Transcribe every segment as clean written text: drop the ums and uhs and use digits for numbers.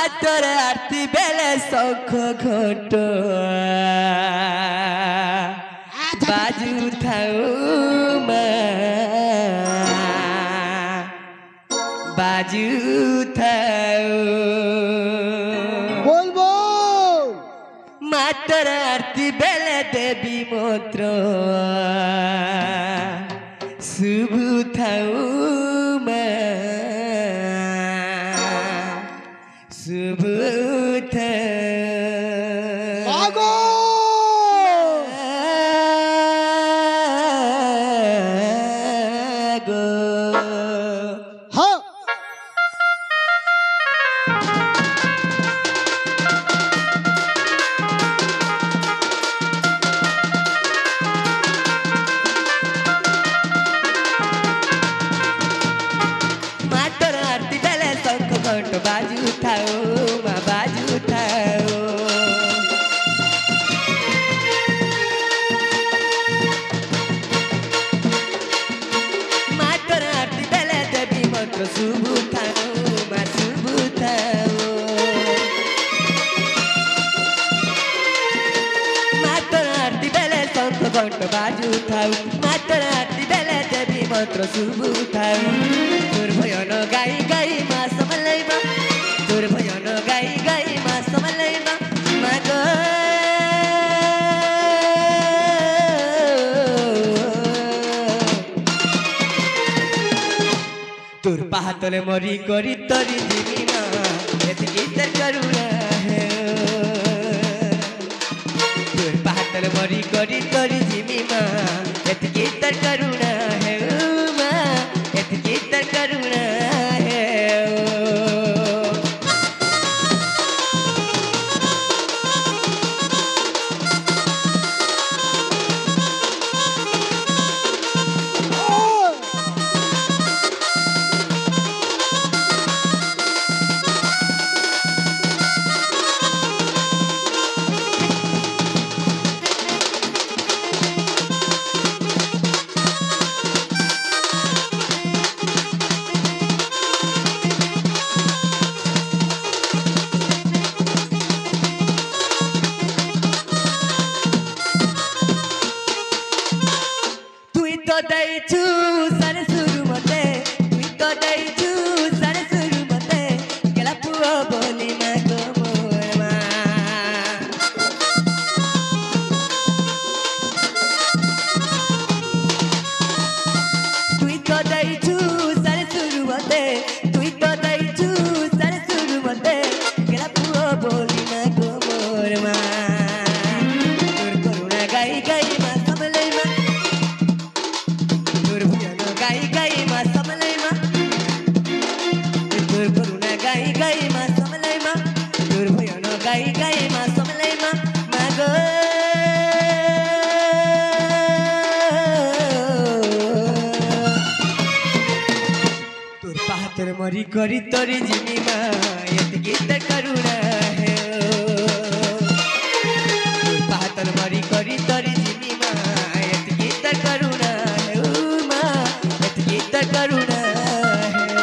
मातर आरती बेले शंख घंट बाजू थाऊ बाजू थाऊ बोल बोल मातर आरती बेले देवी मंत्र शुभ थाऊ शुभ आगो हाँ मातर आरती बेले शंख घंट बाजू थाऊ माँ बाजू थाऊ मातर आरती बेले देवी मंत्र शुभ थाऊ माँ शुभ थाऊ मातर आरती बेले शंख घंट बाजू थाऊ मातर आरती बेले देवी मंत्र शुभ थाऊ दुर्भयन गाई गाई मा समलैमा दुर्भयन गाई गाई मा समलैमा माग তোর পাহাতলে মরি করি তরি জিমি মা এতকি তোর করুণা হে তোর পাহাতলে মরি করি তরি জিমি মা এতকি তোর করুণা হে মা এতকি তোর করুণা হে তুই তো দেইছু সারে শুরু মতে তুই তো দেইছু সারে শুরু মতে গেলা পুও বলি না গো মোর মা তুই তো দেইছু সারে শুরু মতে তুই তো দেইছু সারে শুরু মতে গেলা পুও বলি না গো মোর মা তোর করুণা গাই গাই মা সামলাই মা দুর্ভয়ন গাই গাই মা সমলাই মা তোর করুণা গাই গাই মা সমলাই মা দুর্ভয়ন গাই গাই মা সমলাই মা মাগো তোর পাহাতর মরি করি তরি জিমি মা এতকি তোর করুণা হে তোর পাহাতর মরি করি তরি জিমি মা এতকি তোর করুণা হে মা এতকি তোর করুণা হে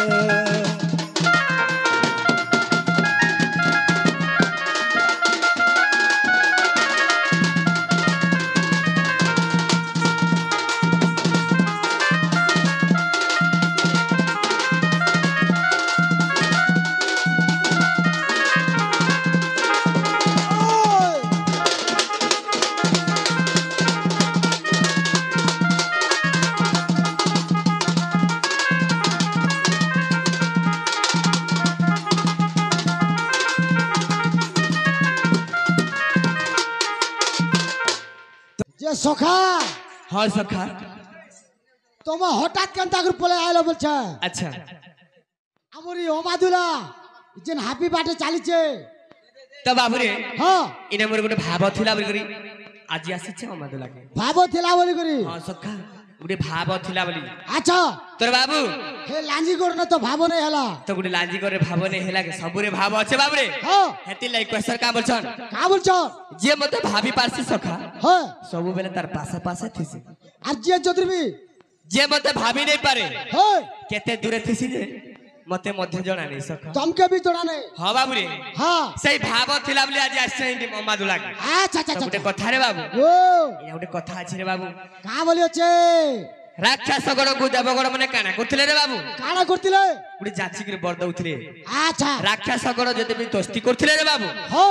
যে সখা हाँ सखा তোমা হঠাৎ কেনতা করে পলে আইলো বলছে अच्छा আমরি ওমাদুলা যেন হ্যাপি বার্থডে চালিছে तो बाबू रे হ্যাঁ इने मोर गोटे भाव थिला बोली करी आज आसीछे अमादो लागे ভাব থিলা বলি করি हाँ सखा गोटे भाव थिला बोली আচ্ছা तोर बाबू হে লাঞ্জি গোর না তো ভাব নাই হলা तो गोटे लांजी करे भाव ने हेला के सबुरे भाव अच्छे बाबू रे হ্যাঁ हेती लाई क्वेश्चन का बोलछन কা বলছ जे मते भाभी पारसी सखा হ্যাঁ सबु बेले तार पासे पासे थिसी আর যে যদ্রবি जे मते भाभी नहीं पारे হ্যাঁ केते दूरे थिसी जे मते मध्य जना नहीं सखा तुमके भी जोड़ा नहीं हां बाबू रे हां सही भाव थिला बोली आज आसे अम्मा दुला अच्छा अच्छा गोटे कथा रे बाबू ओ या गोटे कथा अछि रे बाबू का बोलियो छे राक्षस गड़ को देवगड़ माने काना करथिले रे बाबू काना करथिले गुडी जाची के बर दउथिले अच्छा राक्षस गड़ जदि भी दोस्ती करथिले रे बाबू हो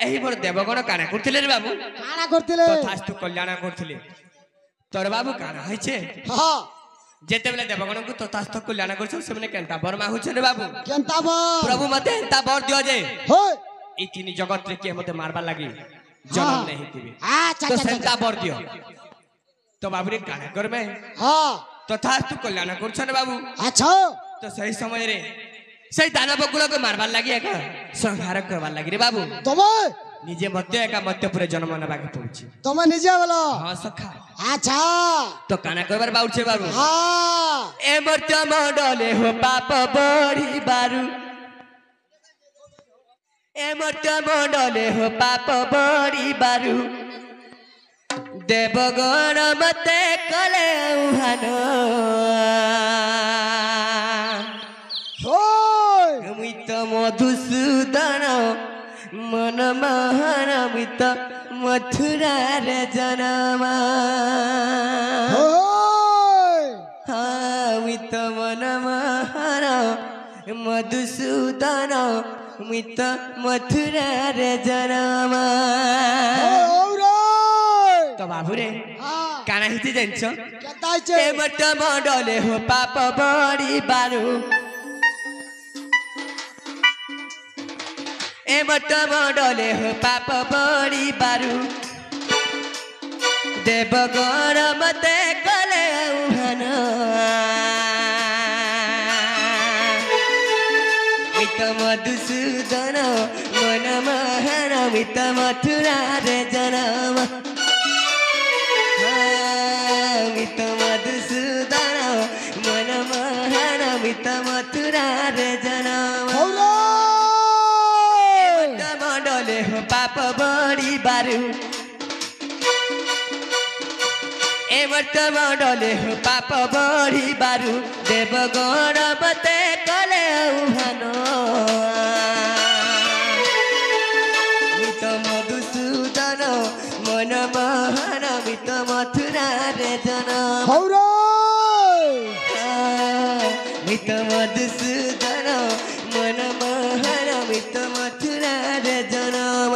एही बर देवगड़ काना करथिले रे बाबू काना करथिले तथास्तु कल्याण करथिले तोर बाबू काना होइछे हां जेते बेले देवगण को तथास्थ कल्याण करछ से माने केनता बरमा होछ रे बाबू केनता बर प्रभु मते एंता बर दियो जे हो ई तीन जगत रे के मते मारबा लागि जन्म नहीं दिबे अच्छा तो अच्छा सेंता बर दियो तो बाबू रे काना करबे हां तथास्तु कल्याण करछ रे बाबू अच्छा तो सही समय रे सही दानव गुलो को मारबा लागि एका संहार करबा लागि रे बाबू तमे निजे मते एका मते पूरे जन्म नबा के पहुंची तमे निजे बोलो हां सखा अच्छा तो काना करबार बाउल छे बाबू हां ए मर्त्य मंडले हो पाप बढी बारू ए मर्त्य मंडले हो पाप बढी बारू देवगण मते कले उहान होय मित मधुसूदन मन महान मित मथुरा रे जनमा होय मित मन महान मधुसूदन मित मथुरा रे जनमा तो बाबू रे काना हिते जानछ केता छे ए मट मंडले हो पाप बड़ी बारू ए मट मंडले हो पाप बड़ी बारू देवगण मते कले उहान मित मधुसूदन मन महान मित मथुरा रे जनम मित मधुसूदन मन महान मित मथुरा रे जनम मंडले हो पाप बड़ी बारू ए मट मंडले हो पाप बड़ी बारू देवगण मते कले उहान मित मधुसूदन मन महान मित मथुरा रे जनम मित मधुसूदन मन महान मित मथुरा रे जनम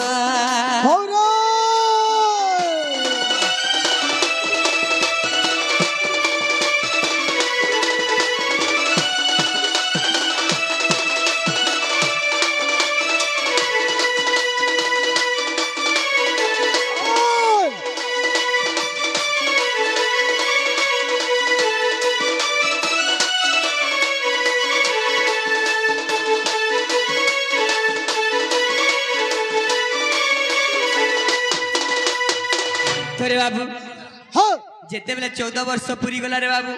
रे बाबू हां जेते बेले 14 वर्ष पूरी गला रे बाबू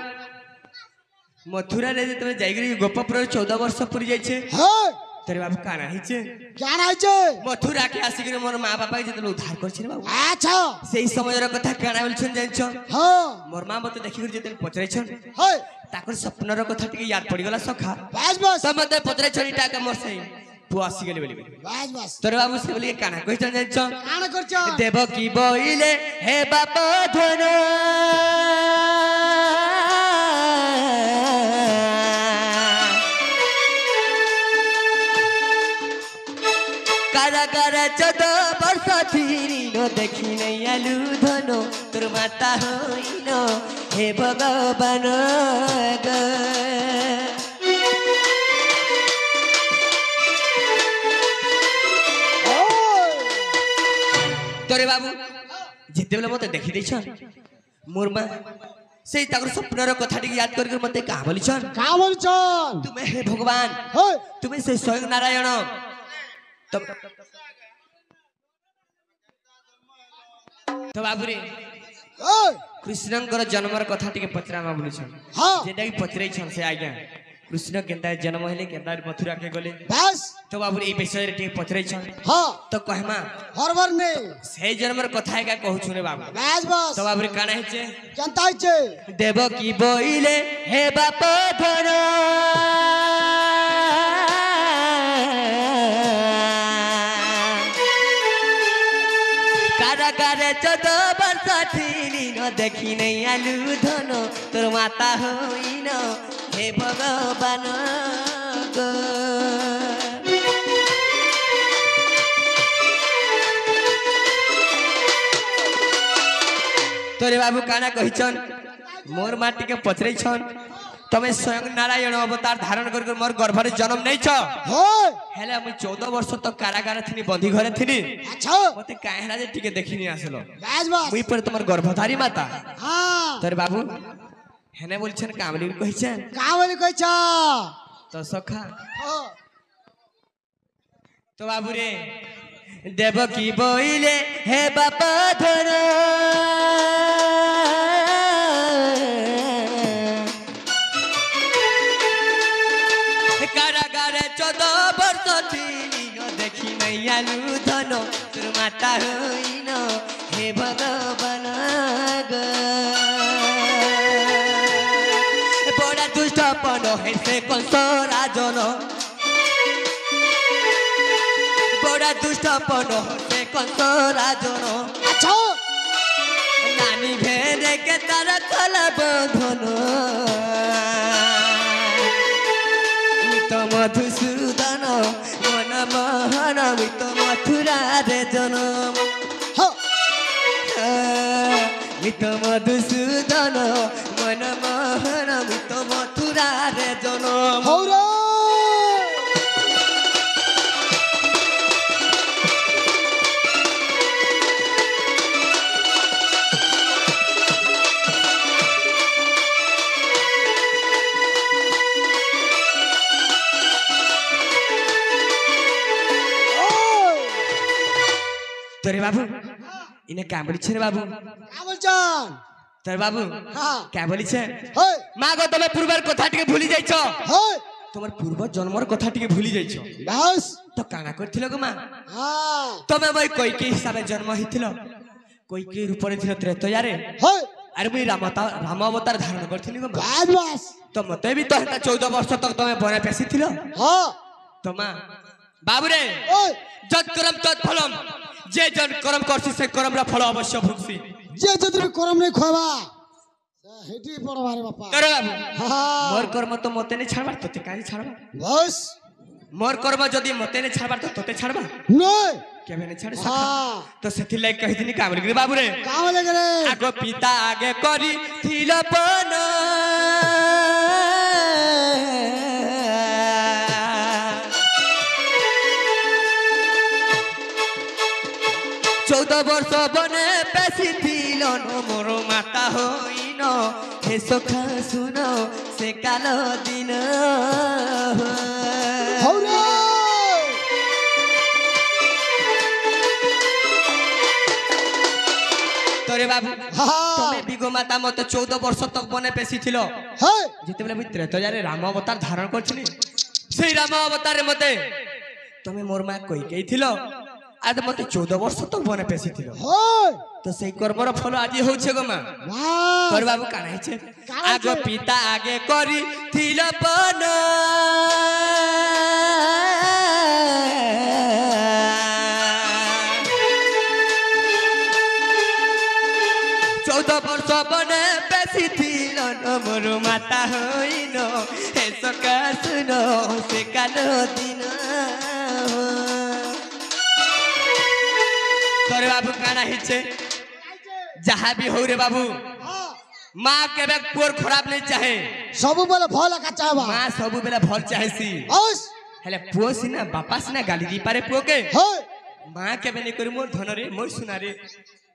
मथुरा रे जेते जाईगरी गोपपुर 14 वर्ष पूरी जाई छे हां तोरे बाबू काना हिचे काना हिचे मथुरा के आसी के मोर मां बापा जेते उद्धार करछ रे बाबू अच्छा सेही समय रे कथा काना बोलछन जानछ हां मोर मां मते देखि कर जेते पचरै छन हाय ताकर सपन रे कथा टिके याद पड़ी गला सखा बस बस सब मते पचरै छनी टाका मोर सही पु आसी गेली बोली बस बस तोरे बाबू से बोली काना कहछन जानछ काना करछ देवकी बोइले हे बाप धन कारागार 14 वर्ष थिरी न देखि नै आलु धन तोर माता होइन हे भगवान ग तोरे बाबू जिते बेले मते देखि दैछन मोर मां सेही ताकर सपनर कथा टिक याद करके मते का बोलिछन का बोलछन तुमे हे भगवान हाय तुमे से स्वयं नारायण तो बाबू रे ओय कृष्णंकर जन्मर कथा टिके पचरामा बोलिछन हां जेटा कि पचरै छन से आज्ञा कृष्ण केनता जन्म हेले केनता मथुरा के गले बस तो बाबू रे विषय रे टिके पचरै छन हां तो कहमा हरबर ने से जन्मर कथा का कहू छु रे बाबू बस बस तो बाबू रे काना हिचे केनता हिचे देवकी बोइले हे बाप धन कारागारे 14 वर्ष थिली न देखि नै आलु धन तोर माता होइन हे भगवान गो तोरे बाबू काना कहिछन मोर माटी के पचरै छन तमे स्वयं नारायण अवतार धारण कर मोर गर्भ रे जन्म नै छ हेले मु 14 वर्ष तक कारागार थिनी बंदी घरे थिनी अच्छा मते काहेला जे टिके देखिनी आसलो बस बस मुई पर तमर गर्भधारी माता हां तोरे बाबू हेने बोलछन कामली कहिछन कामली कहिछ तो सखा तो बाबू रे देवकी बोइले हे बापा धर कारागारे 14 वर्ष थिली न देखि नै आलु धन तोर माता होइन हे भगवान ग बडा दुष्टपन हेसे कंस राजन बड़ा दुष्टपन से कंस राजन अच्छा नानी भेरे के तार कला बंधन तो मधुसूदन मन मोहन तो मथुरा रे जनम तो मधुसूदन मन मोहन तो मथुरा रे जनम तोरे बाबू इने क्या बोली छे रे बाबू का बोलछन तोरे बाबू हां क्या बोली छे होय मागो तमे पूर्वर कथा टिके भूली जाइछ होय तमर पूर्व जन्मर कथा टिके भूली जाइछ बस तो काना करथिलो गो मा हां तमे भाई कोई के हिसाब जन्म हिथिलो कोई के रूप रे थिलो त्रेतया रे होय अरे मुई राम अवतार धारण करथिली गो बस बस तो मते भी तो हेता 14 वर्ष तक तमे बने पेसी थिलो हां तो मा बाबू रे ओय जत करम तत फलम जे जन कर्म करसी से कर्म रा फल अवश्य भुगसी जे जतरे करम नै खोबा हेटी पड़वा रे बापा करे बाबू हां मोर कर्म तो मते नै छाड़बार तते काई छाड़बा बस मोर कर्म जदी मते नै छाड़बार तो तते छाड़बा नै केबे नै छाड़ हां सका तो सेथि लाग कहि दिनी कामली रे बाबू रे काम लगे रे आगो पिता आगे करी थिलपन 14 वर्ष बने पेशी थिल मोर माता होइन हे सखा सुन से काल दिन तोरे बाबू तमे बिगो माता मते 14 वर्ष तक बने पेशी थिल जिते बेले मित्र तो यारे राम अवतार धारण करछनी सेई राम अवतार मते तमे मोर मा कहि केई थिलो आज मते 14 वर्ष तक बने पेशी थिलो तो सेई कर्मर फल आज होछे गो मा तोरे बाबू काना हिचे आगो पिता आगे करी थिलो पन 14 वर्ष बने पेशी थिल मोर माता होइन हे सका सुन से कालो दिन तोरे बाबू काना हिचे जहाँ भी हो रे बाबू माँ के पुअर खराब नहीं चाहे सबु बेले भल का चाहबा माँ सबु बेले भल चाहे सी हेले पुओ सिना बापा सिना गाली दी पारे पुओ के माँ के बेने करी मोर धन रे मोर सुना रे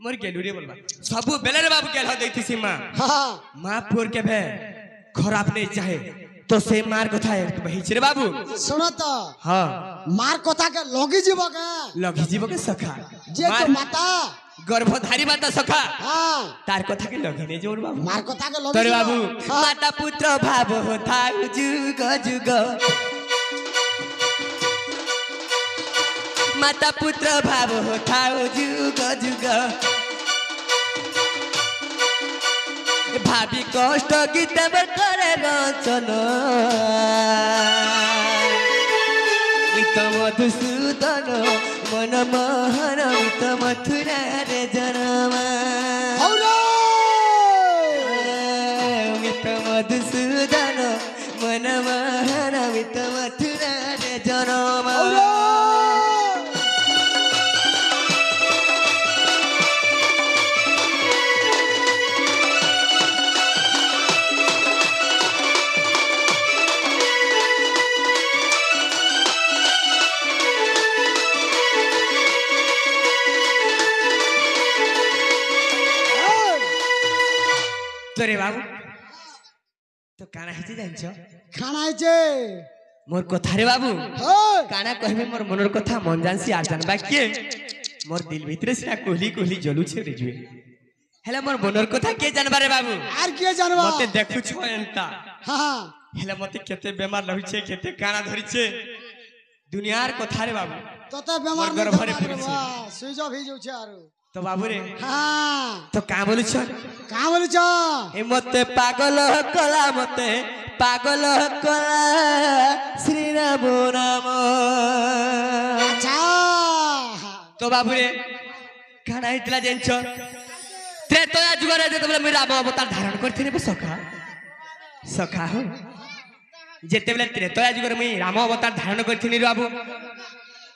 मोर गेलु रे बोलबा सबु बेले रे बाबू गेल देती सी माँ माँ पुअर के भे खराब नहीं चाहे तो से मार कथा है बहिच रे बाबू सुनो तो हां मार कथा के लगी जीव के सखा जे तो माता गर्भधारी माता सखा हां तार कथा के लगी नहीं जोर बाबू मार कथा के लगी तोरे बाबू माता पुत्र भाव होता जुग जुग माता पुत्र भाव होता जुग जुग भाभी कष्ट गीत करे रचन मित मधुसूदन मन मोहन मित मथुरा रे जनमा मित मधुसूदन मन मोहन मित मथुरा रे जनमा तोरे बाबू तो काना हेची जानछ खाना आइছে मोर कथा रे बाबू काना कहबे मोर मनर कथा मन जानसी आ जानबा के मोर दिल भितरे सिना कोहली कोहली जलु छे रे जुए हेला मोर मनर कथा के जानबा रे बाबू आर के जानबा मते देखु छ एंता हां हेला मते केते बेमार लहि छे केते काना धरि छे दुनियार कथा रे बाबू तते बेमार घर भरे पड़ी छे सुई जा भी जाउ छे आरो तो बाबू रे हां तो का बोलु छ ए मते पागल कला श्री राम नाम अच्छा तो बाबू रे काना हितला जेंछ त्रेतया जुगरे जेते बेले मी राम अवतार धारण करथिने बे सखा हो जेते बेले त्रेतया जुगरे मी राम अवतार धारण करथिने रे बाबू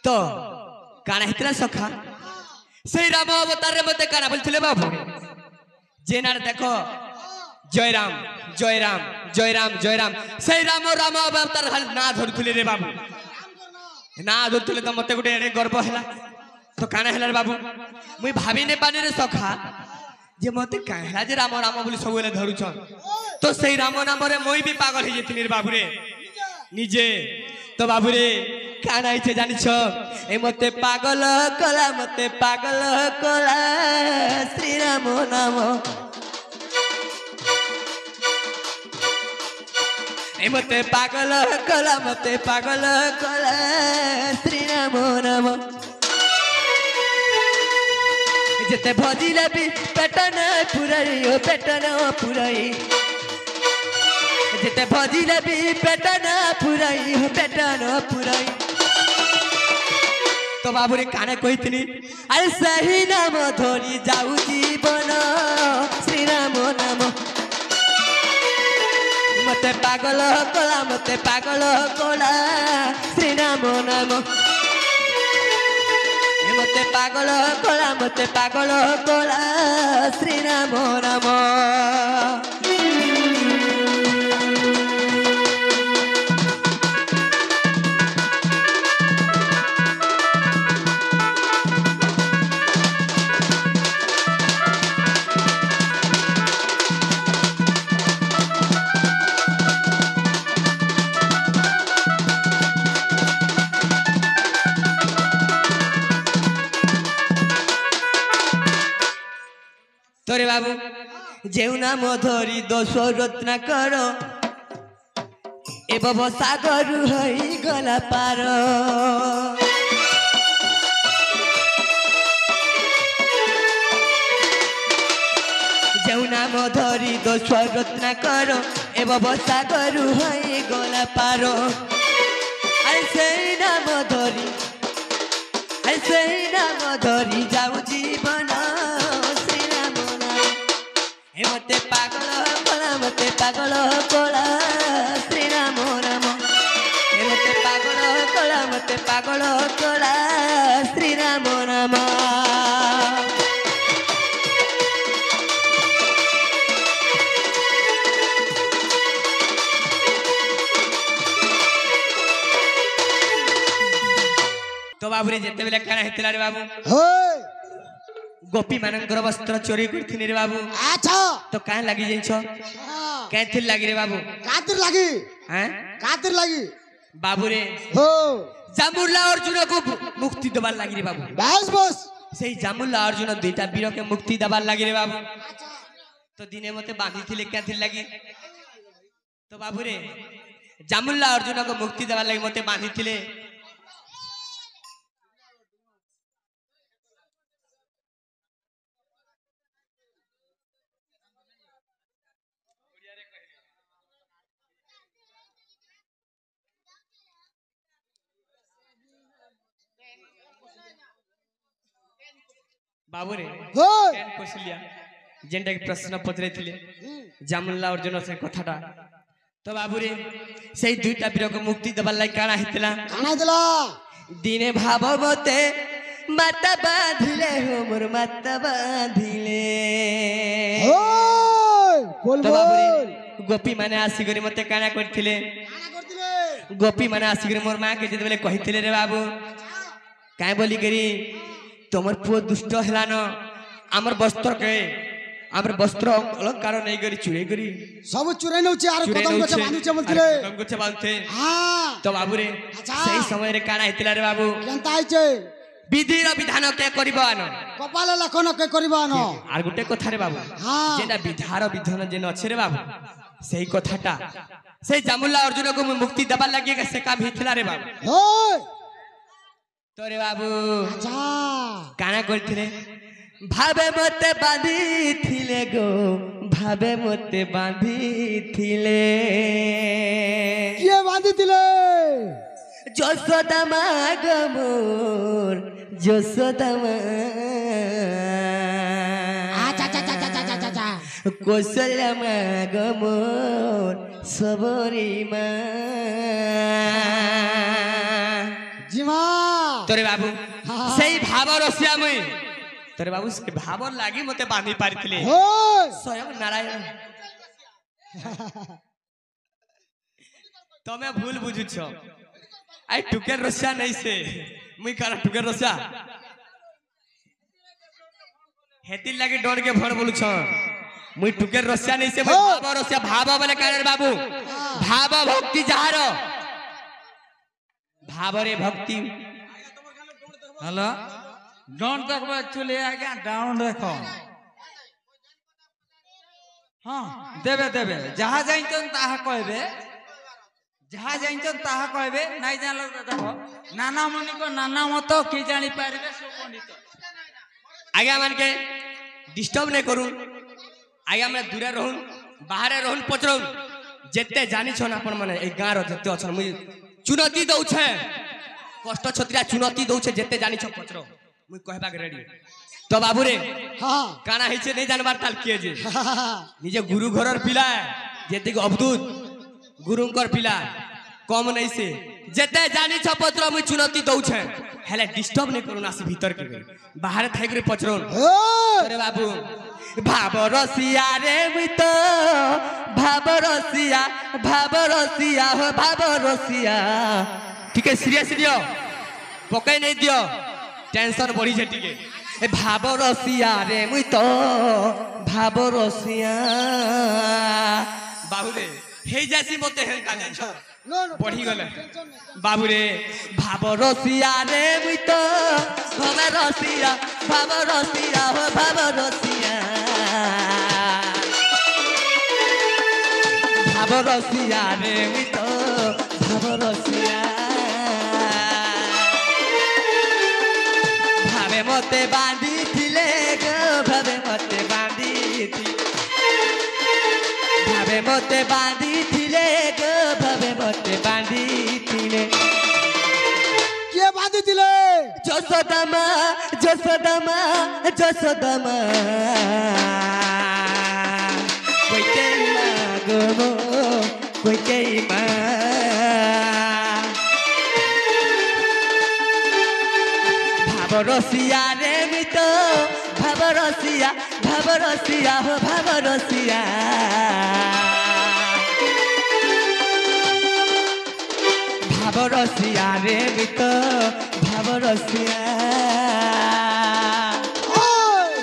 तो काना हितला सखा सेई राम अवतार रे मते काना बोलथिले बाबू जेनार देखो जय राम जय राम जय राम जय राम सेई राम अवतार ना धरुथिले रे बाबू ना धरुथिले तो मते गुटे एडे गर्व हैला तो काना हैला रे बाबू मुई भाबी ने पानी रे सखा जे मते काहेला जे राम राम बोली सबले धरुछन तो सेई राम नाम रे मोई भी पागल हे जेतिनी रे बाबू रे निजे तो बाबू रे काना इथे जानि छ ए मते पागल कला श्री राम नाम ए मते पागल कला श्री राम नाम जेते भजिले भी पेटन पुराई जेते भजिले भी पेटन पुराई तो बाबू रे काने कहितनी अरे सही नाम धरी जाऊ जीवन श्री राम नाम मते पागल कला श्री राम नाम मते पागल कला श्री राम नाम तोरे बाबू जेउ नाम धरी दोष रत्नाकर ए बब सागर हई गला पार जेउ नाम धरी दोष रत्नाकर ए बब सागर हई गला पार अरे सेई नाम धरी जाऊ जीवन मते पागल कला श्री राम नाम मते पागल कला श्री राम नाम तो बाबू रे जेते बेले काना हेतला रे बाबू गोपी मानकर वस्त्र चोरी करथिनी रे बाबू अच्छा तो काहे लागी जइछ कैथिल लागी रे बाबू कातिर लागी हैं कातिर लागी बाबू रे हो जामुल्ला अर्जुन को मुक्ति दबार लागी रे बाबू बस सेई जामुल्ला अर्जुन दुईटा वीर के मुक्ति दबार लागी रे बाबू तो दिने मते बांधी थिले कैथिल लागी तो बाबू रे जामुल्ला अर्जुन को मुक्ति दबार लागी मते बांधी थिले बाबू रे हो केन कोसलिया जेंटा के प्रश्न पचरे थिले जामुल्ला अर्जुन से कथाटा तो बाबू रे सेई दुईटा वीर को मुक्ति दबार लाई काना हितला काना दिला दिने भाववते माता बांधिले हो मोर माता बांधिले हो बोल तो बाबू बोल रे गोपी माने आसी करी मते काना करथिले काना करतिले गोपी माने आसी करी मोर मां के जेते बेले कहिथिले रे बाबू काय बोली करी तमर पुओ दुष्ट हला न हमर वस्त्र के हमर वस्त्र अलंकार नहीं करी चुरे करी सब चुराई नउचे आर कदम गछ बांधु छ बोलतिले कदम गछ बांधते हां तो बाबू रे सही समय रे काना हितला रे बाबू केनता आइचे विधि रो विधान के करिबो आन कपाल लखन के करबा न आर गुटे कथा रे बाबू हां जेना विधार विधान जे नछे रे बाबू सही कथाटा सही जामुल्ला अर्जुन को मुक्ति दबा लगे से काम हितला रे बाबू हो तो रे बाबू अच्छा काना करथिले भावे मते बांधी थिले गो भावे मते बांधी थिले किए बांधी दिले যশোদা মা গো মোর যশোদা মা আচ্ছা আচ্ছা আচ্ছা আচ্ছা আচ্ছা আচ্ছা কৌশল্যা মা গো মোর সবরী মা জিমা তোরে বাবু সেই ভাব রসিয়া মুই তোরে বাবু সে ভাব লাগি মতে বাঁধি পারিছিলে हो স্বয়ং নারায়ণ তুমি ভুল বুঝুছ आई टुकेर रसिया नहीं से मुई काला टुकेर रसिया हेती लागे डर के भर बोलु छ मुई टुकेर रसिया नहीं से मुई भाव रसिया भाव बोले कारे बाबू भाव भक्ति जहार भाव रे भक्ति हेलो डोंट देखबो चले आज्ञा डाउन देखो हां देबे देबे जहा जाइतन ताहा कहबे जहा जाइतन ताहा कहबे नाइ जानलो देखो नाना मुनि को नाना मत की जानि पारबे सो पंडित आज्ञा मान के डिस्टर्ब नहीं करू आज्ञा मैं दूरे रहूं बाहर रहूं पचरऊं जेते जानि छन अपन माने ए गां रो जेते अछन मुई चुनौती दउ छे कष्ट छत्रिया चुनौती दउ छे जेते जानि छ पचरो मुई कहबा के रेडी तो बाबू रे हां काना हिचे नहीं जानबार ताल किए जे निजे गुरु घरर पिला जेते के अवधूत गुरुंकर पिला कम नहीं से जेते जानि छ पचरो मुई चुनौती दउ छे हेले डिस्टर्ब नहीं करू ना से भीतर के बाहर थाई करे पचरो हो अरे बाबू भाव रसिया रे मुई तो भाव रसिया हो भाव रसिया ठीक है सीरियस लियो पकई नहीं दियो टेंशन बढ़ी छे ठीक है ए भाव रसिया रे मुई तो भाव रसिया बाबू रे हे जैसी मते हे काने छ नो नो बढ़ी गले बाबू रे भाव रसिया रे मुई तो भाव रसिया हो भाव रसिया भाव रसिया रे मुई तो भाव रसिया भावे मते बांधी थिले गो भावे मते बांधी थिले भावे मते बांधी थिले गो भावे मते बांधी थिले किए बांधी दिले যশোদা মা কইতেই মা গো মো কইতেই মা ভাব রসিয়া রে মিত ভাব রসিয়া হো ভাব রসিয়া ভাব রসিয়া রে মিত ভাব রসিয়া ओए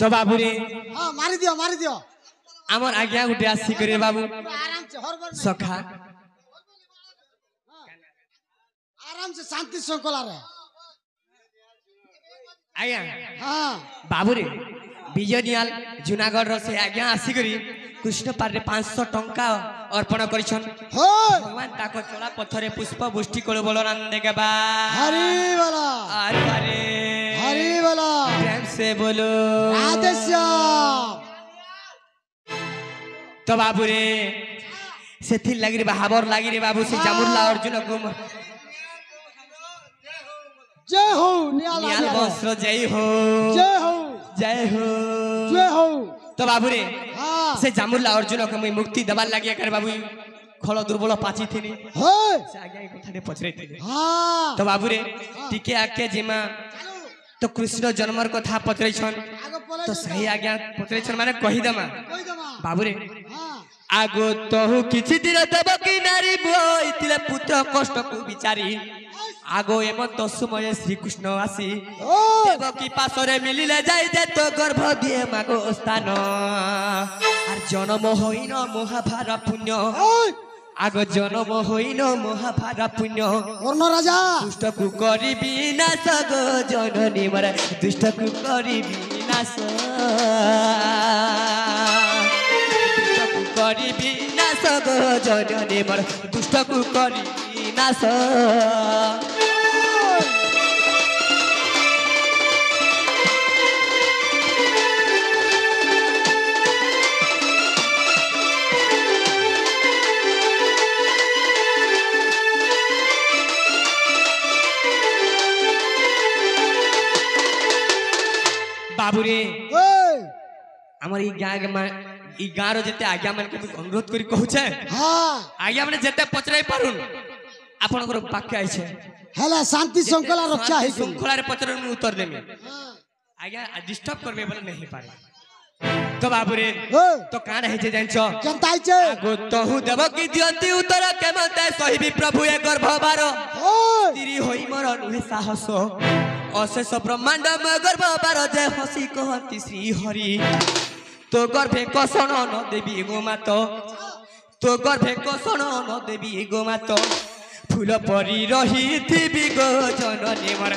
तो बाबू रे हां मारी दियो आमर आज्ञा गुटे आसी करे बाबू आराम से हरबर सखा आराम से शांति श्रृंखला रे आज्ञा हां बाबू रे विजयनियाल जूनागढ़ से आज्ञा आसी करी कृष्ण पारे 500 टंका अर्पण करिछन होय भगवान ताको चला पथरे पुष्प बुष्टि कोल बोलनंदे के बा हरि वाला अरे हरि वाला प्रेम से बोलो राधेश्याम तो बाबू रे सेथि लागी रे हाबर लागी रे बाबू से जामुल्ला अर्जुन को जय हो नियाल नियाल वस्त्र जय हो जय हो जय हो जय हो तो बाबू रे हाँ से जामुल्ला अर्जुन को मुई मुक्ति दबार लागी कर बाबू खल दुर्बल पाची थिनी होय से आगे कथाटे पछरे थिनी हाँ तो बाबू रे टिके आके जिमा तो कृष्ण जन्मर कथा पचरेछन आगे पले तो सही आज्ञा पचरेछन माने कहि दमा कोई दमा बाबू रे हाँ आगो तहु किछि दिन देव कि नारी बोइतिले पुत्र कष्ट को विचारी आगो एमत समय श्री कृष्ण आसी ओय देव की पासरे मिलिले जाय जे तो गर्भ दिए मागो स्थान आर जन्म होइन महाभार पुण्य ओय आगो जन्म होइन महाभार पुण्य वर्ण राजा दुष्ट को करी विनाश गो जननी मर दुष्ट को करी विनाश दुष्ट को करी विनाश गो जननी मर दुष्ट को करी विनाश बाबू रे ओय हमर ई गाँ रो जेते आज्ञा मन के अनुरोध करी कहू छे हाँ आज्ञा माने जेते पचराई पारुन आपनकर वाक्य आइ छे हेला शांति श्रृंखला रक्षा है श्रृंखला रे पचरन में उत्तर देमे हाँ आज्ञा डिस्टर्ब करबे बोले नहीं पारे तो बाबू रे ओय तो कान है जे जानछो जनता छे आगो तहु देव की दियंती उत्तर केमते सहिबी प्रभु ए गर्भबार ओय तिरी होई मोर नुहे साहस अशेष ब्रह्मांड में गर्भबार जे हसी कहती श्री हरि तो गर्भे कसन न देवी गोमात तो गर्भे कसन न देवी गोमात फूल परी रही थिबी गो जननी मोर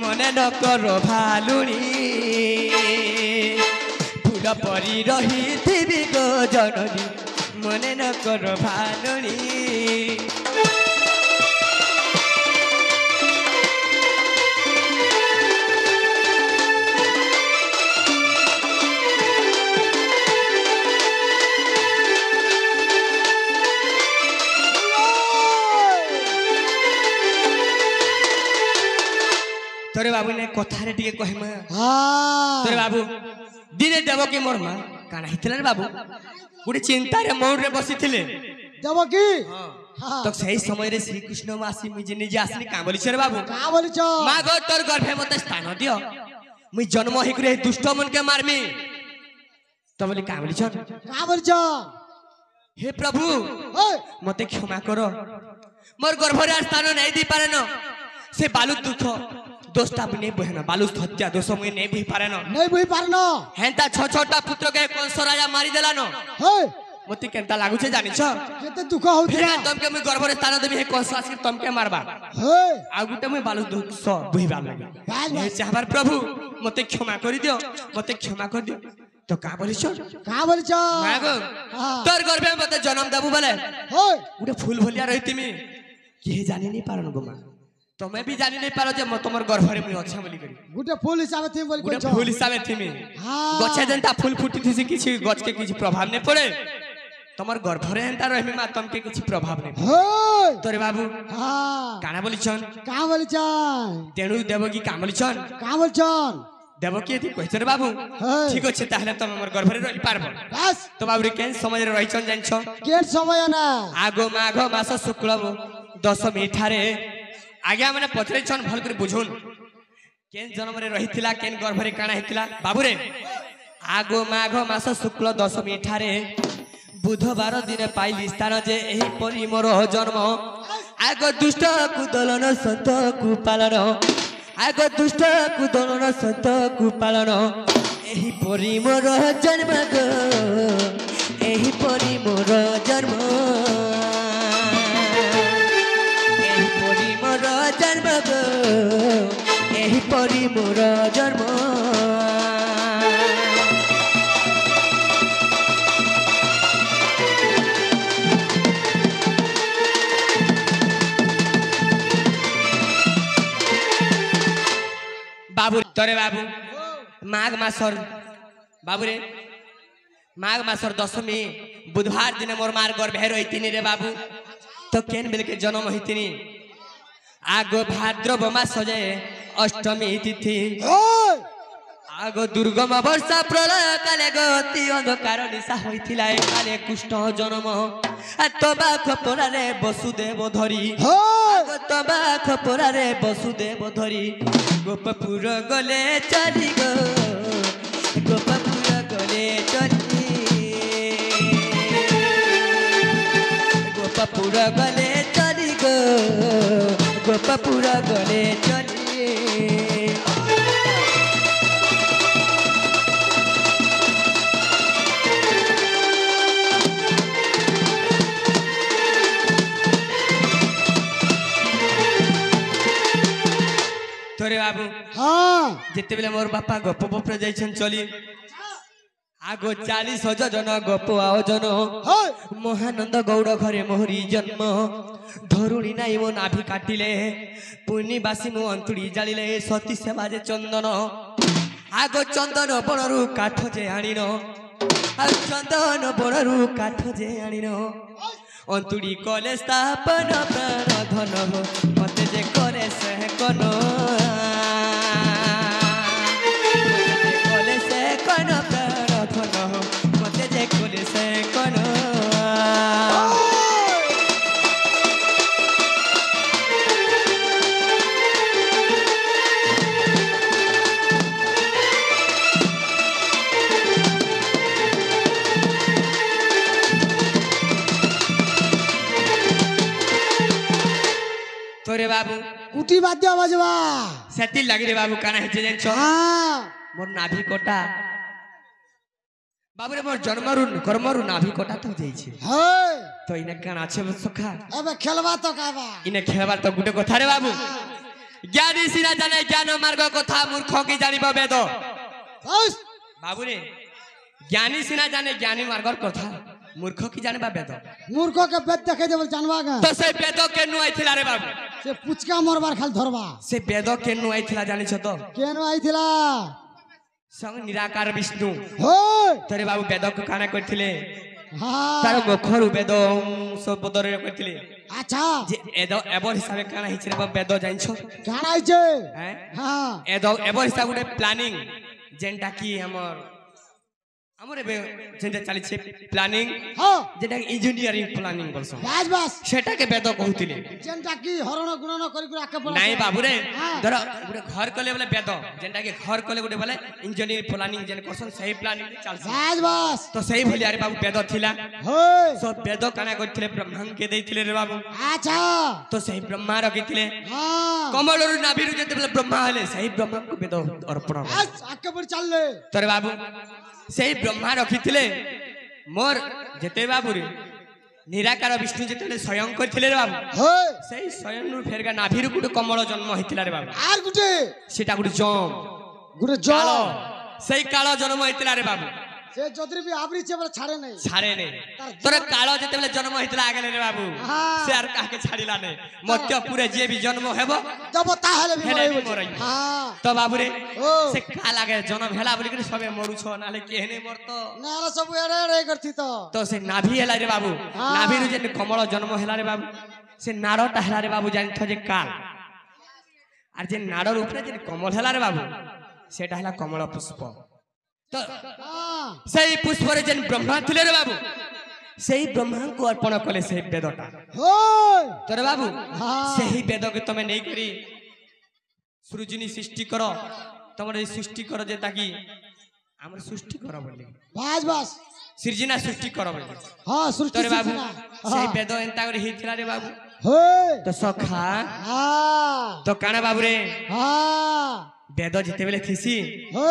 मने न कर भालुनी फूल परी रही थिबी गो जननी मने न कर भालुनी तोरे बाबू ने कथारे टिके कहमा हाँ तोरे बाबू दिने देव के मोर मां काना हितले रे बाबू गुडी चिंता रे मौन रे बसिथिले देवकी हाँ तो सही समय रे श्री कृष्ण मासी मुझे निजे आसनी का बोली रे बाबू का बोली छो मां गो तोर गर्भे मते स्थान दियो मुई जन्म हिक रे दुष्ट मन के मारमी तो बोली का बोली छन का बोली छो हे प्रभु ओय मते क्षमा करो मोर गर्भ रे स्थान नहीं दी पारे न से बालू दुख दोस्ता भी नहीं बहना बालू हत्या दोष मुई नहीं भी पारे न नहीं बुझी पारनो हेंता छ छटा पुत्र के कंस राजा मारी देला न होय मते केनता लागु छे जानि छ केते दुख होती फिर तमके मुई गर्भ रे स्थान देबी हे कंस आसी तमके मारबा होय आ गुटे मुई बालू दुख स बुहिबा लागे बाज हे चाहबार प्रभु मते क्षमा करि दियो मते क्षमा कर दियो तो का बोली छ का बोली छो मागो हाँ तोर गर्भे मते जन्म देबु बोले होय गुटे फूल भलिया रहितिमी के जानि नहीं पारन गो मां तमे भी जानि नहीं पारो जे तमर गर्भ रे मुई अच्छा बोली करी गुटे फूल हिसाब थी बोली गुटे छो फूल हिसाबे थिमी हाँ गछे जनता फूल फुटी थिसी किछि गछ के किछि प्रभाव नहीं पड़े तमर गर्भ रे एंता रहमी मां तमके किछि प्रभाव नहीं होय तोरे बाबू हाँ काना बोली छन का बोली छन तेणु देवकी का बोली छन का बोली छन देवकी एथि कहछ रे बाबू हाँ। ठीक अछि ताहले तम हमर गर्भ रे रहि पारबो बस तो बाबू रे केन समय रे रहि छन जान छ केट समय ना आगो माघ मास शुक्ल दशमी ठारे आज्ञा माने पचरे छन भल कर बुझुन केन जन्म रे रहिथिला केन गर्भ रे काना हिथिला बाबू रे आगो माघ मास शुक्ल दशमी ठारे बुधवार दिन पाइली स्थान जे एही परि मोर जन्म आगो दुष्ट कुदलन संत कु पालन आगो दुष्ट कुदलन संत कु पालन एही परि मोर जन्म गो एही परि मोर जन्म एही परि मोर जन्म गो एही परि मोर जन्म बाबू तोरे बाबू माघ मासर बाबू रे माघ मासर दशमी बुधवार दिन मोर मार गर्भे रही रे बाबू तो केन बेल के जन्म होती आगो भाद्रव मास जे अष्टमी तिथि आगो दुर्गम वर्षा प्रलय काले गति अंधकार निशा होइथिला काले कृष्ण जन्म तबा खपरारे वसुदेव धरी आगो तबा खपरारे वसुदेव धरी गोपपुर गले चली गो गोपपुर गले चली गोपपुर गले चली गो गोपपुर गले चली तोरे बाबू हाँ जिते बेले मोर बापा गप बपर जाइछन चली आगो 40,000 जन गप आओ जन महानंद गौड़ घरे मोहरी जन्म धरुणी नाई मो नाभि काटिले पुनी बासी मो अंतुड़ी जालिले सती सेवा जे चंदन आगो चंदन बनरु काठ जे आनिन चंदन बनरु काठ जे आनिन अंतुड़ी कले स्थापन प्राण धन मते जे करे से कन कले से कन प्राण धन मते जे कले से कन तोरे बाबू कुटी बाद्य बजवा सेति लगी रे बाबू काना हेचे जेन छ हाँ मोर नाभि कोटा बाबू रे मोर जन्मरु कर्मरु नाभि कोटा तो जाई छी हे तो इने काना छे सखा अबे खेलवा तो काबा इने खेलबार तो गुटे कथा रे बाबू ज्ञानी सिना जाने ज्ञान मार्ग कथा मूर्ख की जानिबो वेद बस बाबू रे ज्ञानी सिना जाने ज्ञानी मार्ग कथा मूर्ख की जानिबा वेद मूर्ख के पेट देखे देबल जानवा गा तो से वेद केनु आइथिला रे बाबू से पुचका मरबार खाल धरबा से वेद केनु आइथिला जानि छ तो केनो आइथिला संग निराकार विष्णु हो तोरे बाबू वेद को काना करथिले हाँ तार मुखरु वेद सब पदरे करथिले अच्छा जे एदो एबर हिसाबे काना हिच रे वेद जानि छ काना आइছে हैं हाँ एदो एबर हिसाब गुटे प्लानिंग जेंटा की हमर एबे जेंटा चली छे प्लानिंग हाँ जेंटा इंजीनियरिंग प्लानिंग बोलसो बस बस सेटा के वेद कहउतिले जेंटा की हरण गुणन करी करी आके पड़ा नहीं बाबू रे हाँ। धर गुटे घर कले बोले वेद जेंटा के घर कले गुटे बोले इंजीनियरिंग प्लानिंग जेन करसन सही प्लानिंग चलसी बस बस तो सही भली अरे बाबू वेद थिला हो सब वेद काना करथिले ब्रह्मा के देथिले रे बाबू अच्छा तो सही ब्रह्मा रखिथिले हाँ कमलरु नाभिरु जेते बोले ब्रह्मा हले सही ब्रह्मा को वेद अर्पण बस आके पड़ चल ले तोरे बाबू सही ब्रह्मा रखिथिले मोर जेते बाबू रे निराकार विष्णु जेते स्वयं करथिले रे बाबू हो सही स्वयं नु फेरगा नाभिरु गुटे कमल जन्म होइतिला रे बाबू आर गुटे सेटा गुटे जम गुटे कालो जो सही कालो जन्म होइतिला रे बाबू से जदरी भी आबरी छे बले छाड़े नहीं छाड़े ने तोरे कालो जेते बेले जन्म होइतिला आगले रे बाबू हाँ। से आर काके छाड़िला ने मत्य पूरे जे भी जन्म हेबो जब ताहले भी हेले भी मरे मरई। हां तो बाबू रे ओ से का लागे जन्म हेला बोली के सबे मरु छ नाले केहने मरतो नारा सब एड़े एड़े करती तो से नाभि हेला रे बाबू हाँ। नाभि रु जे कमल जन्म हेला रे बाबू से नाड़टा हेला रे बाबू जानि थ जे काल आर जे नाड़र ऊपर जे कमल हेला रे बाबू सेटा हेला कमल पुष्प तो हां सही पुष्प रे जेन ब्रह्मा थिले रे बाबू सही ब्रह्मा को अर्पण कले सही वेदटा हो तोरे बाबू हाँ। सही वेद के तमे नै करी सृजनी सृष्टि करो तमरे सृष्टि करो जे ताकि हमर सृष्टि करो बोली बस बस सृजना सृष्टि करो बोली हां सृष्टि तोरे बाबू सृजना। सही वेद एंता करे हिथिला रे बाबू हो तो सखा हां तो काना बाबू रे हां वेद जिते बेले थिसी हो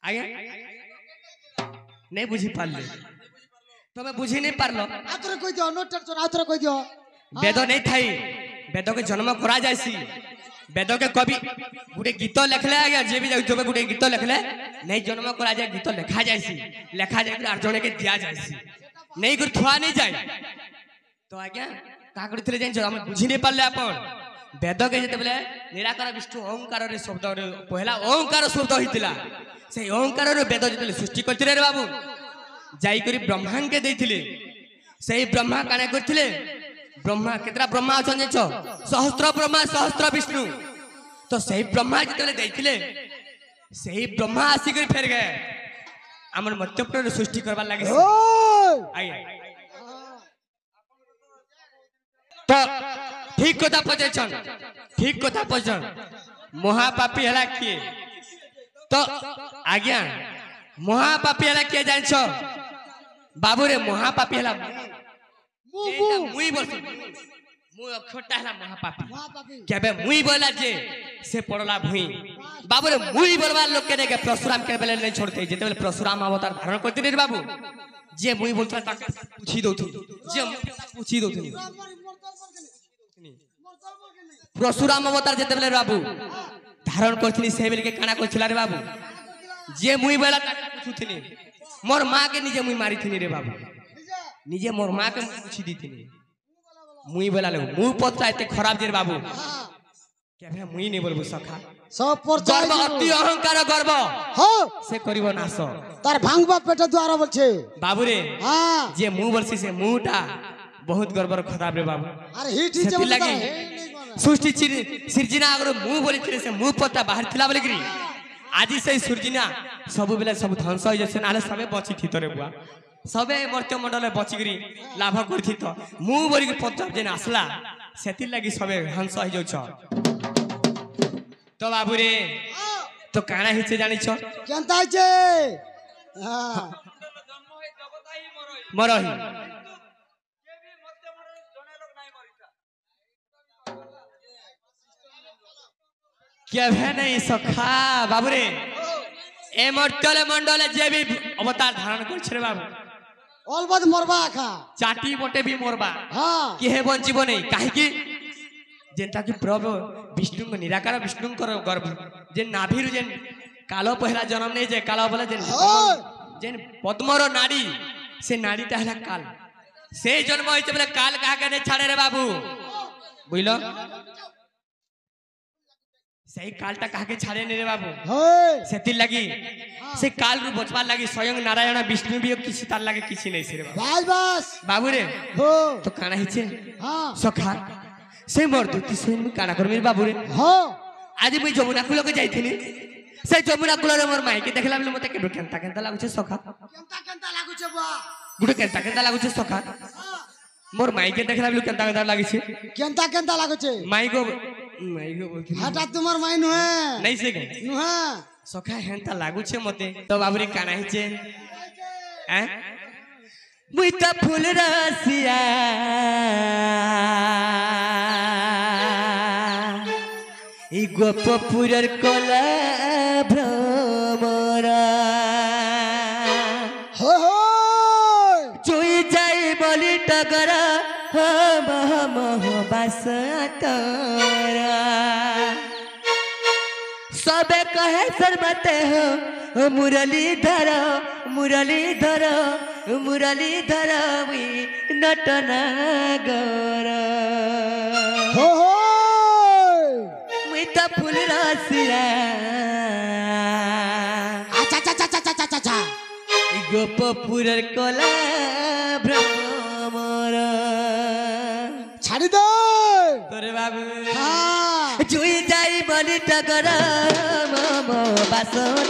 आगे नहीं बुझी पारले तमे बुझी नहीं पारलो आतरे कोई दियो नोट टेंशन आतरे कोई दियो वेद नहीं थाई वेद के जन्म करा जायसी वेद के कवि गुटे गीत लिखले आगे जे भी जाउतबे गुटे गीत लिखले नहीं जन्म करा जाय गीत लिखा जायसी लिखा जाय आर जने के दिया जायसी नहीं गुर थुआ नहीं जाय तो आज्ञा का करथिले जाय हम बुझी नहीं पारले अपन ବେଦକେ ଯେତେବେଳେ ନିରାକାର ବିଷ୍ଣୁ ଓଙ୍କାରରେ ଶବ୍ଦ ପହିଲା ଓଙ୍କାର ଶବ୍ଦ ହେଇଥିଲା ସେଇ ଓଙ୍କାରର ବେଦ ଯେତେବେଳେ ସୃଷ୍ଟି କରିଥିଲେ ରେ ବାବୁ ଯାଇକରି ବ୍ରହ୍ମାଙ୍କେ ଦେଇଥିଲେ ସେଇ ବ୍ରହ୍ମା କାଣା କରିଥିଲେ ବ୍ରହ୍ମା କେତେଟା ବ୍ରହ୍ମା ଅଛନ୍ତି ଜାଣିଛ ସହସ୍ର ବ୍ରହ୍ମା ସହସ୍ର ବିଷ୍ଣୁ ତ ସେଇ ବ୍ରହ୍ମା ଯେତେବେଳେ ଦେଇଥିଲେ ସେଇ ବ୍ରହ୍ମା ଆସିକରି ଫେର ଗଏ ଆମର ମର୍ତ୍ତ୍ୟପୁରରେ ସୃଷ୍ଟି କରବାର ଲାଗି ଆଜ୍ଞା ତ ठीक कथा पचन ठीक कथा पचन महापापी हला किए तो आज्ञा महापापी हला किए जान छ बाबू रे महापापी हला मुई बोल मु अक्षरटा हला महापापी केबे मुई बोला जे से पड़ला भुई बाबू रे मुई बोलवा लोग के देखे परशुराम के बेले नहीं छोड़ते जेते बेले परशुराम अवतार धारण करते रे बाबू जे मुई बोलता ताके पूछी दउथु जे पूछी दउथु परशुराम अवतार जेते बेले बाबू धारण करथिनी से बेले के काना करथिला रे बाबू जे मुई बेला पूछुथिनी मोर मां के निजे मुई मारिथिनी रे बाबू निजे मोर मां के पूछी दीथिनी मुई बेला ले मु पत्ता एते खराब जे रे बाबू केबे मुई नै बोलबो सखा सब पर गर्व अति अहंकार गर्व हो से करिवो नाश तार भांगबा पेट द्वारा बोलछे बाबू रे हां जे मु बोलसी से मुटा बहुत गर्वर खराब रे बाबू अरे हिट हिट सेति लागे सृष्टि सिरजिना अगर मु बोली से मु पत्ता बाहर थिला बोली करी आज से सिरजिना सब बेले सब ध्वंस हो जसे नाले सबे बची थी तोरे बुआ सबे मर्त्य मंडल बची करी लाभ करथि तो मु बोली के पत्ता जेन आसला सेति लागी सबे हंस हो जाउ छ तो बाबू रे तो काना हिचे जानि छ केनता छे हां मरही क्या है नहीं सखा बाबू रे ए मर्त्य मंडल जे भी अवतार धारण कर छरे बाबू अलबद मरबा खा चाटी बोटे भी मरबा हां कि हे बंचिबो नहीं काहे कि जेंता कि प्रभु विष्णु को निराकार विष्णु को गर्भ जे नाभिरु जेन कालो पहला जन्म नहीं जे कालो बोले जेन पद्मरो नाड़ी से नाड़ी ता हला काल से जन्म होइते बोले काल कहा के नहीं छाड़े रे बाबू बुझलो सही कालटा कहा के छाड़े नहीं रे बाबू सेति लगी से काल रु बचवार लगी स्वयं नारायण विष्णु भी किसी तार लगे किसी नहीं से रे बाबू बस बाबू रे हो तो काना हिचे हां सखा से मोर दुती से काना कर मेरे बाबू रे हो आज मुई जमुना कूल के जाइथिनी से जमुना कूल रे मोर माई के देखला बेले मते केडो केनता केनता लागु छे सखा केनता लागु छे बा गुडो केनता लागु छे सखा मोर माई के देखला बेले केनता केनता लागि छे केनता लागु छे माई को बोलथि हटा तुमर माई नुहे नहीं से के नुहा सखा हेनता लागु छे मते तो बाबू रे काना हिचे हैं मुई त फूल रसिया ई गोपपुरर कला भ्रमरा हो हो चुई जाई बोली टगरा हम हम बासतरा सबे कहे शर्मते हो मुरलीधर मुरलीधर मुरलीधर वी नटनागर हो हो मुई त फूल रसिया अच्छा अच्छा अच्छा अच्छा अच्छा अच्छा ई गोपपुरर कला भ्रमर छाड़ी दे तोरे बाबू हां चुई जाई बलि टगर मम बास तोर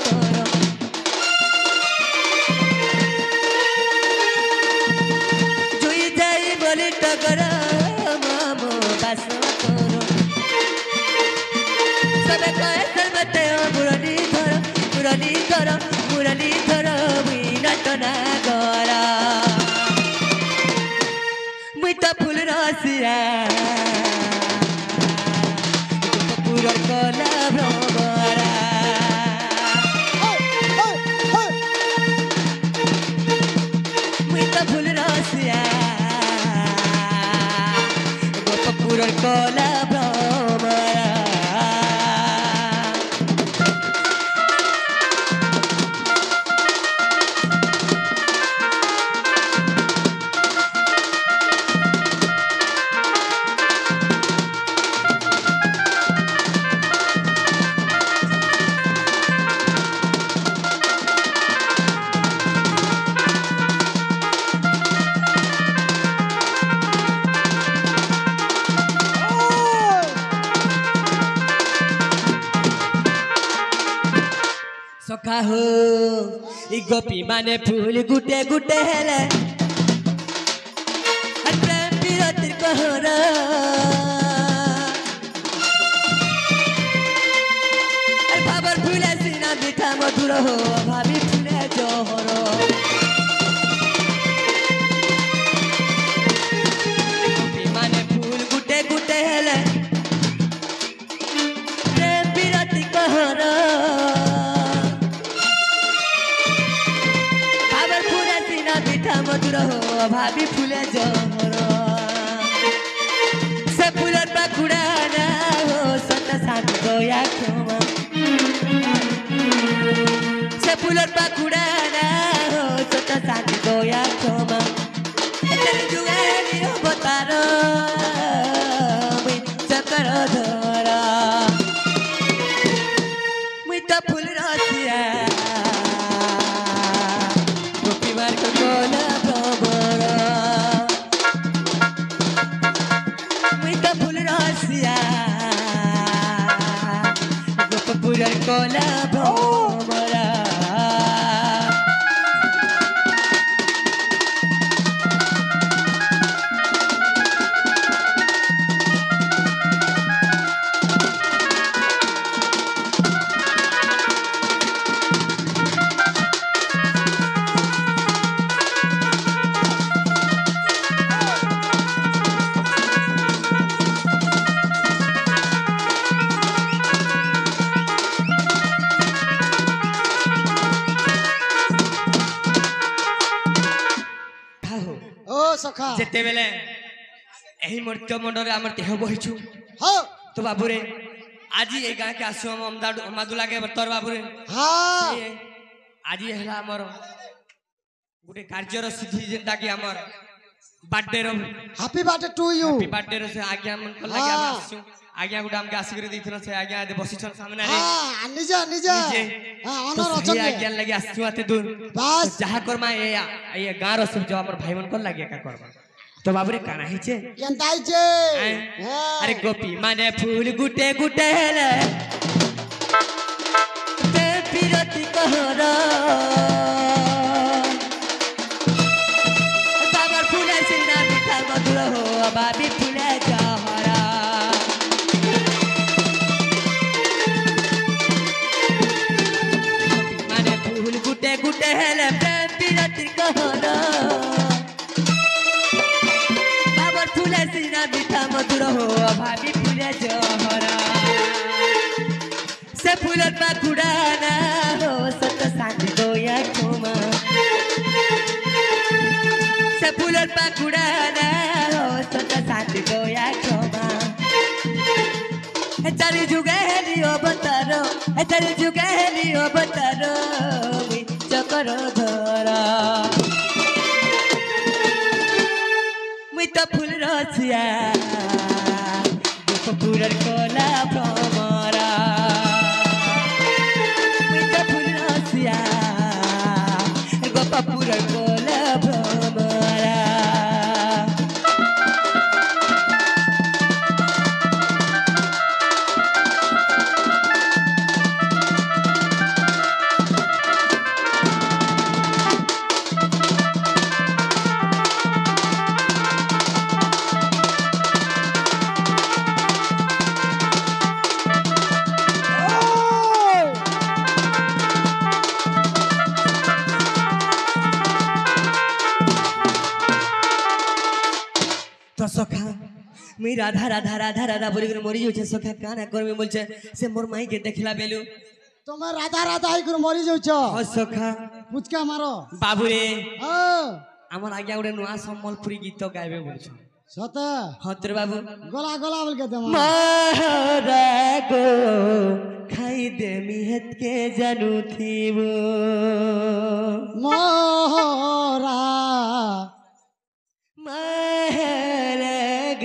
चुई जाई बलि टगर मम बास तोर सबे कहे सर्वते मुरलीधर मुरलीधर मुरलीधर विनटना गरा मुई त फूल रसिया पूरा कला भ्रमरा मुई त फूल रसिया पूरा कला भ्रमरा इ गोपी माने फूल गुटे गुटे हेले प्रेम বিরতির कहरा बाबर फूले सीना मीठा मधुर हो भाभी फूले जोहर गोपी माने फूल गुटे गुटे हेले प्रेम বিরতির कहरा मधुर हो भाभी फूले जोहर से फूलर पाखुड़ा ना हो सत साथ गोया क्षमा से फूलर पाखुड़ा ना हो सत साथ गोया क्षमा तेरे जुगाली हो बतारो मुई चकर धरा मुई तो फूल रसिया कोला भोमरा सखा जेते बेले एही मृत्यु मंडरे हमर देह बहिछु हां तो बाबू रे आज ए गां के आसु हम अमदादु लागे तोर बाबू रे हां आज हेला हमर गुटे कार्यर सिद्धि जेंता कि हमर बर्थडे रो happy birthday to you happy birthday रो से आज्ञा मन को लागे हम आसु आज्ञा गुटे हमके आशीर्वाद दैथिनो से आज्ञा दे बसिछन सामने रे हां निजा निजा हां अनर अचन आज्ञा लागे आसु आते दूर बस जहा करमा ये गां रो सब जो हमर भाई मन को लागे का करबा तो बाबू रे काना हिचे केनता हिचे अरे गोपी माने फूल गुटे गुटे हेले ते বিরতি कहरा बाबर फूले सीना मीठा मधुर हो भाभी फूले जोहरा माने फूल गुटे गुटे हेले ते বিরতি कहरा सीना मीठा मधुर हो भाभी फूले जोहरा से फूलर पाखुड़ा ना हो सत साथ गोया क्षमा से फूलर पाखुड़ा ना हो सत साथ गोया क्षमा चली जुगे लियो बतारो चली जुगे लियो बतारो चकर धरा तो फूल रसिया गोपुरर कोला भ्रमरा तो फूल रसिया गोपुरर कोला भ्रमरा सखा मुई राधा राधा राधा राधा बोली मरी जाऊे सखा काना करमी बोलछे से मोर माई के देखला बेलु तुम राधा राधा ही कर मरी जाउछ ओ सखा पुचका मारो बाबू रे हां हमर आज्ञा गुटे नुआ सम्बलपुरी गीत गाइबे बोलछ सत हां तोर बाबू गला गला बोल के दम महारा गो खाई दे मिहत के जानू थीबो मोहरा महाराग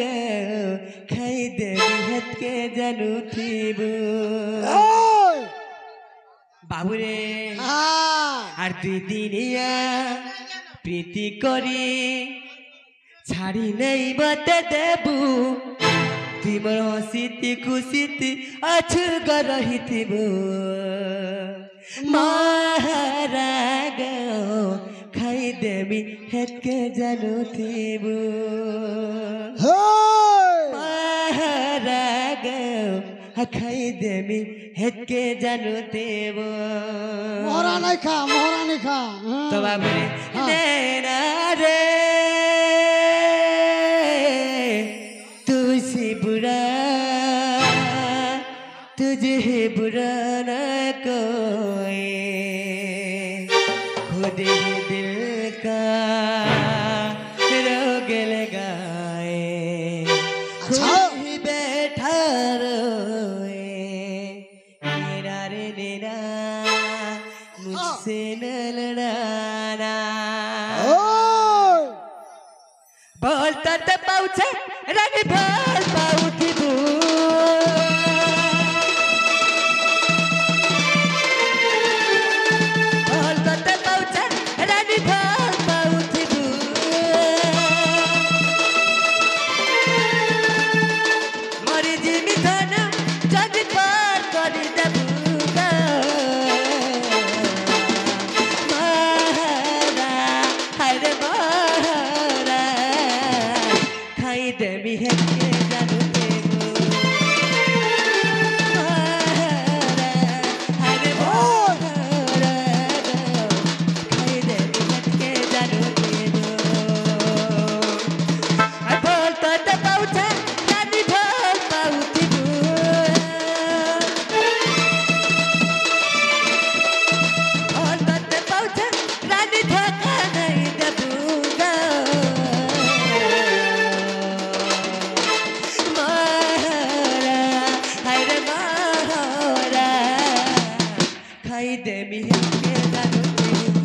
खाई दे मिहत के जानू थीबो बाबू रे আর দুই দিনিয়া প্রীতি করি ছাড়ি নেই বতে দেবু তুই মোর হসিতি খুশিতি আছু গরহিতিবু महाराग खाइदेमी हेतके जानु थिबु महाराग खाइदेमी हेतके जानु थिबु मोहरा नहीं खा तो बाबुले नैना रे तुझसे बुरा तुझे बुरा न कोई खुद ही दिल का रोग लगाए खुद ही बैठा रोए मेरा रे नैना मुझसे न लड़ाना बोलता तो पाउछे रानी बोल पाउथी बू बोलता तो पाउछे रानी बोल पाउथी बू मरी जिमी धन जदि पार करी देबू महारा हरे महारा खाई देवी है के जानू देबू महारा हरे महारा खाई देवी है के जानू देबू I बोलता तो पाउछे रानी बोल पाउथी बू बोलता तो पाउछे रानी धोखा नहीं देबूगा महारा हरे महारा खाई देमी है के जानू देबू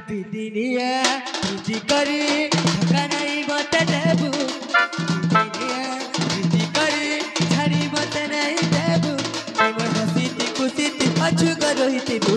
बिदिनिया बिदी करी धोखा नहीं मत देबू बिदिनिया बिदी करी छाड़ी मत नहीं देबू मोर हसीती खुशीती अछु करोहितिबू